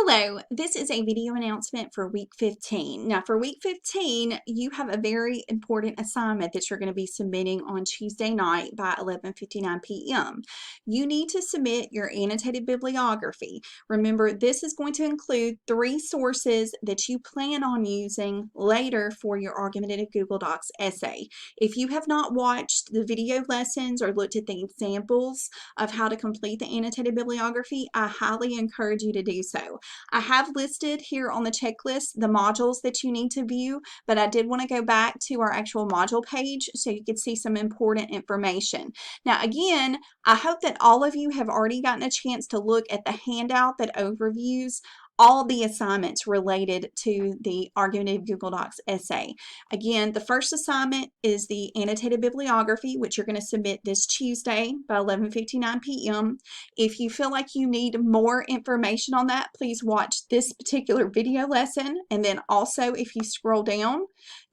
Hello, this is a video announcement for week 15. Now, for week 15, you have a very important assignment that you're going to be submitting on Tuesday night by 11:59 p.m. You need to submit your annotated bibliography. Remember, this is going to include 3 sources that you plan on using later for your argumentative Google Docs essay. If you have not watched the video lessons or looked at the examples of how to complete the annotated bibliography, I highly encourage you to do so. I have listed here on the checklist the modules that you need to view, but I did want to go back to our actual module page so you could see some important information. Now, again, I hope that all of you have already gotten a chance to look at the handout that overviews all the assignments related to the argumentative Google Docs essay. Again, the first assignment is the annotated bibliography, which you're going to submit this Tuesday by 11:59 p.m. If you feel like you need more information on that, please watch this particular video lesson. And then also, if you scroll down,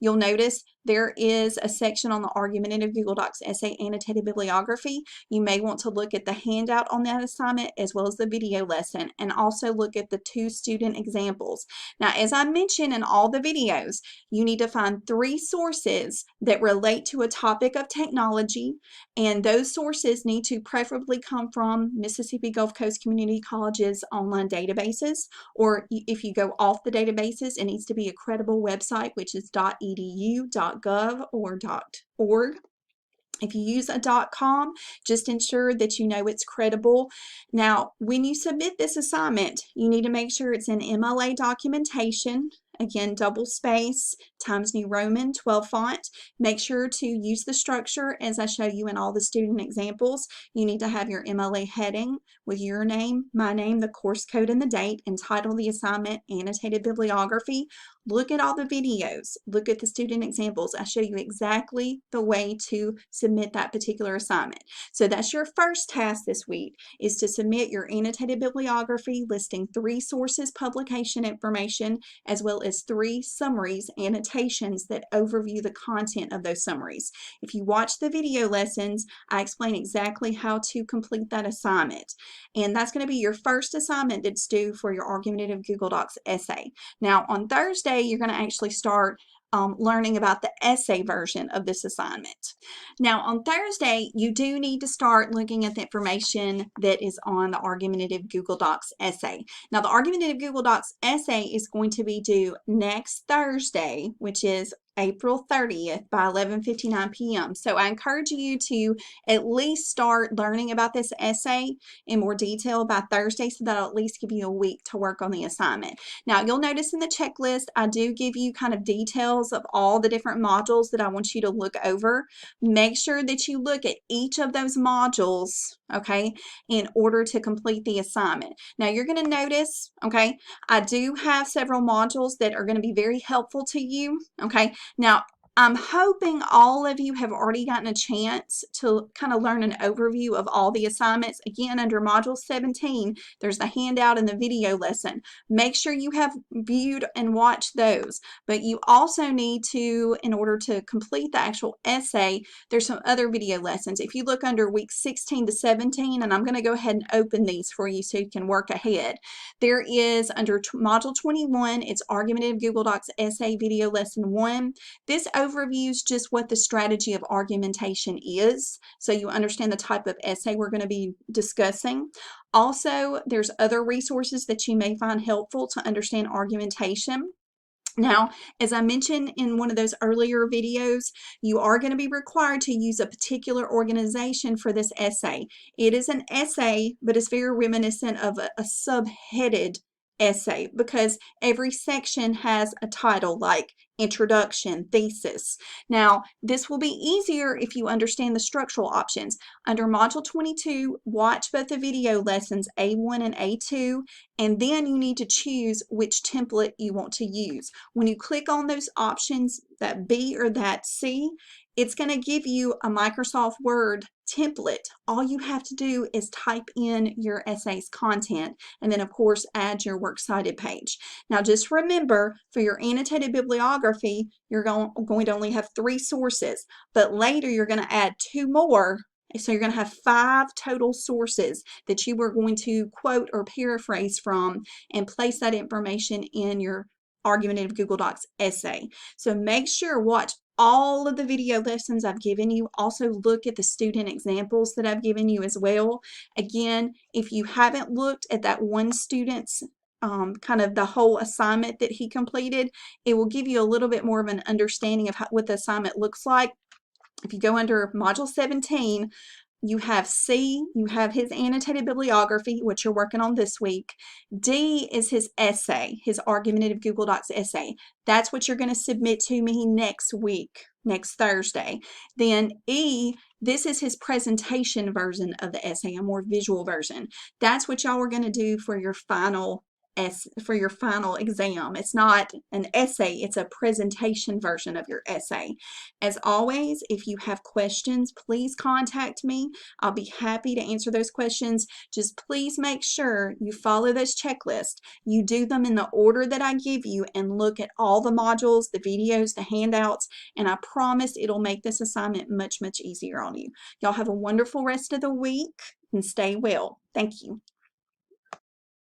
you'll notice there is a section on the argumentative Google Docs essay annotated bibliography. You may want to look at the handout on that assignment as well as the video lesson, and also look at the 2 student examples. Now, as I mentioned in all the videos, you need to find 3 sources that relate to a topic of technology, and those sources need to preferably come from Mississippi Gulf Coast Community College's online databases, or if you go off the databases, it needs to be a credible website, which is .edu, .gov, or .org. If you use a .com, just ensure that you know it's credible. Now, when you submit this assignment, you need to make sure it's in MLA documentation. Again, double space, Times New Roman, 12 font. Make sure to use the structure as I show you in all the student examples. You need to have your MLA heading with your name, my name, the course code, and the date, and title the assignment Annotated Bibliography. Look at all the videos. Look at the student examples. I show you exactly the way to submit that particular assignment. So that's your first task this week, is to submit your annotated bibliography listing 3 sources, publication information, as well as 3 summaries, annotations that overview the content of those summaries. If you watch the video lessons, I explain exactly how to complete that assignment. And that's going to be your first assignment that's due for your argumentative Google Docs essay. Now, on Thursday, you're going to actually start learning about the essay version of this assignment. Now, on Thursday, you do need to start looking at the information that is on the argumentative Google Docs essay. Now, the argumentative Google Docs essay is going to be due next Thursday, which is April 30th by 11:59 p.m. So I encourage you to at least start learning about this essay in more detail by Thursday, so that'll at least give you a week to work on the assignment. Now, you'll notice in the checklist, I do give you kind of details of all the different modules that I want you to look over. Make sure that you look at each of those modules, okay, in order to complete the assignment. Now, you're going to notice, okay, I do have several modules that are going to be very helpful to you, okay. Now, I'm hoping all of you have already gotten a chance to kind of learn an overview of all the assignments. Again, under Module 17, there's the handout and the video lesson. Make sure you have viewed and watched those. But you also need to, in order to complete the actual essay, there's some other video lessons. If you look under weeks 16 to 17, and I'm going to go ahead and open these for you so you can work ahead. There is under Module 21, it's Argumentative Google Docs Essay Video Lesson 1. This overviews just what the strategy of argumentation is, so you understand the type of essay we're going to be discussing. Also, there's other resources that you may find helpful to understand argumentation. Now, as I mentioned in one of those earlier videos, you are going to be required to use a particular organization for this essay. It is an essay, but it's very reminiscent of a subheaded essay, because every section has a title like introduction, thesis. Now, this will be easier if you understand the structural options. Under Module 22, watch both the video lessons A1 and A2, and then you need to choose which template you want to use. When you click on those options, that B or that C, it's going to give you a Microsoft Word template. All you have to do is type in your essay's content, and then of course add your works cited page. Now, just remember, for your annotated bibliography, you're going to only have 3 sources, but later you're going to add 2 more So you're going to have 5 total sources that you are going to quote or paraphrase from and place that information in your Argumentative Google Docs essay. So make sure watch all of the video lessons I've given you. Also look at the student examples that I've given you as well. Again, if you haven't looked at that one student's kind of the whole assignment that he completed, it will give you a little bit more of an understanding of what the assignment looks like. If you go under Module 17, you have C, you have his annotated bibliography, which you're working on this week. D is his essay, his Argumentative Google Docs essay. That's what you're going to submit to me next week, next Thursday. Then E, this is his presentation version of the essay, a more visual version. That's what y'all are going to do for your final exam. It's not an essay, it's a presentation version of your essay. As always, if you have questions, please contact me. I'll be happy to answer those questions. Just please make sure you follow this checklist. You do them in the order that I give you and look at all the modules, the videos, the handouts, and I promise it'll make this assignment much, much easier on you. Y'all have a wonderful rest of the week and stay well. Thank you.